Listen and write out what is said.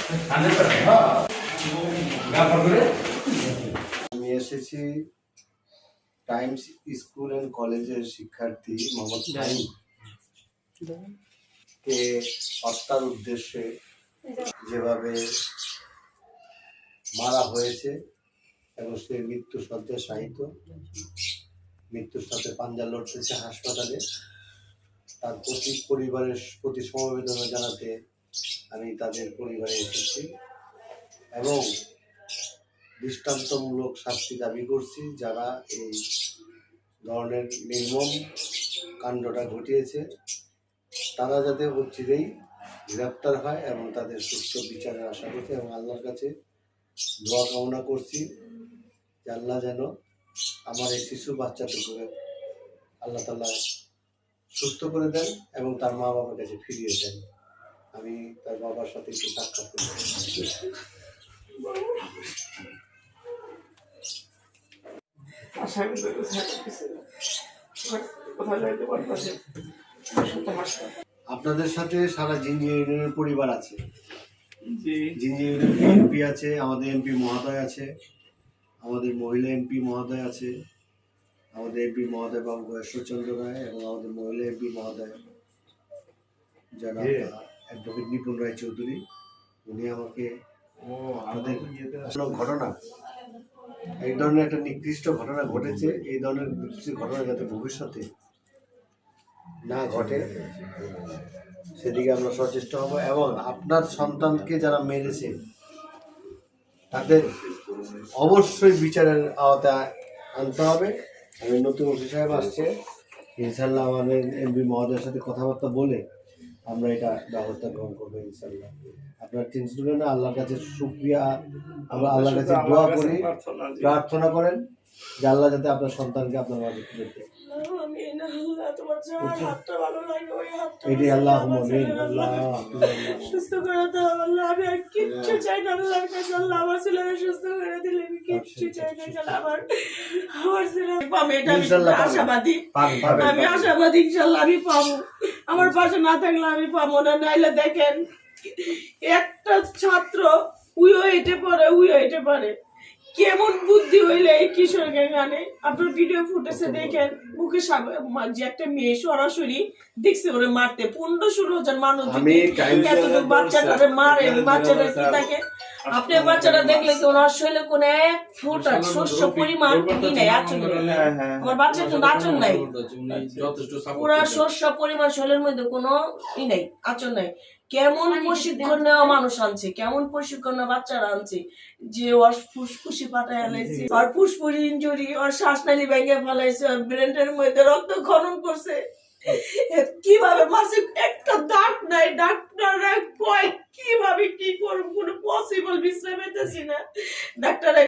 আমি এসেছি Times school and কলেজের শিক্ষার্থী মোহাম্মদ শাহিন কে হত্যার উদ্দেশ্যে যেভাবে মারা হয়েছে এবং সে মৃত্যু সজ্জায় শায়িত, মৃত্যুর সাথে পাঞ্জা লড়তেছে হাসপাতালে, তার পরিবারের প্রতি সমবেদনা জানাতে আমি তাদের পরিবারে এসেছি এবং দৃষ্টান্তমূলক শাস্তি দাবি করছি যারা এই ধরনের নির্মম কাণ্ডটা ঘটিয়েছে তারা যাতে অচিরেই গ্রেপ্তার হয় এবং তাদের সুস্থ বিচারের আশা করছি এবং আল্লাহর কাছে দোয়া কামনা করছি যে আল্লাহ যেন আমার এই শিশু বাচ্চাটুকুকে আল্লাহ তাআলা সুস্থ করে দেন এবং তার মা বাবার কাছে ফিরিয়ে দেন। আমি তার বাবার সাথে একটু সাক্ষাৎ করতে আপনাদের সাথে সারা জিঞ্জিয়া ইউনিয়নের পরিবার আছে, জিঞ্জিয়া ইউনিয়ন এমপি আছে, আমাদের এমপি মহোদয় আছে, আমাদের মহিলা এমপি মহোদয় আছে, আমাদের এমপি মহোদয় বাবু ঈশ্বরচন্দ্র রায় এবং আমাদের মহিলা এমপি মহোদয় যারা অ্যাডভোকেট নিপুণ রায় চৌধুরী, উনি আমাকে আমাদের ঘটনা এই ধরনের একটা নিকৃষ্ট ঘটনা ঘটেছে, এই ধরনের নিকৃষ্ট ঘটনা যাতে ভবিষ্যতে না ঘটে সেদিকে আমরা সচেষ্ট হব এবং আপনার সন্তানকে যারা মেরেছে তাদের অবশ্যই বিচারের আওতায় আনতে হবে। আমি নতুন ওসি সাহেব আসছে, ইনশাল্লাহ আমাদের এমপি মহোদয়ের সাথে কথাবার্তা বলে আমরা এটা ব্যবস্থা গ্রহণ করবো ইনশাল্লাহ। আপনার টেনশন না, আল্লাহর কাছে শুকরিয়া, আমরা আল্লাহর কাছে দোয়া করি, প্রার্থনা করেন যে আল্লাহ যাতে আপনার সন্তানকে আপনার মাঝে ফিরে দেয়। এটি আল্লাহ সুস্থ করে দাও আল্লাহ, আমি আর কিচ্ছু চাই না আল্লাহর কাছে। আল্লাহ আমার ছেলেকে সুস্থ করে দিলে আমি কিচ্ছু চাই না। আমার ছেলে পাবে, এটা আমি আশাবাদী, আমি আশাবাদী ইনশাল্লাহ আমি পাবো। আমার পাশে না থাকলে আমি পাবো না। নাইলে দেখেন একটা ছাত্র উইও হেঁটে পারে কেমন বুদ্ধি হইলে এই কিশোরকে গানে। আপনার ভিডিও ফুটেজে দেখেন মুখে যে একটা মেয়ে সরাসরি দেখছে ওরে মারতে 15-16 মানুষ যদি এতটুকু বাচ্চাটারে মারে, বাচ্চাটা কি থাকে? আপনি বাচ্চাটা দেখলে কি ওনার শরীরে কোন এক ফোঁটা শস্য পরিমাণ কি নাই, আচরণ নাই। আমার বাচ্চার কিন্তু আচরণ নাই, পুরা শস্য পরিমাণ শরীরের মধ্যে কোনো ই নাই, আচরণ নাই। কেমন প্রশিক্ষণ নেওয়া মানুষ আনছে, কেমন প্রশিক্ষণ নেওয়া বাচ্চারা আনছে যে ওর ফুসফুসি পাঠায় আনাইছে, ওর ফুসফুস ইনজুরি, ওর শ্বাসনালী ভেঙে ফেলাইছে, ওর ব্রেনের মধ্যে রক্ত খনন করছে। কিভাবে মাসে একটা দাগ নাই, ডাক্তাররা কয় কিভাবে কি করব, কোনো পসিবল বিষয় পেতেছি না। ডাক্তার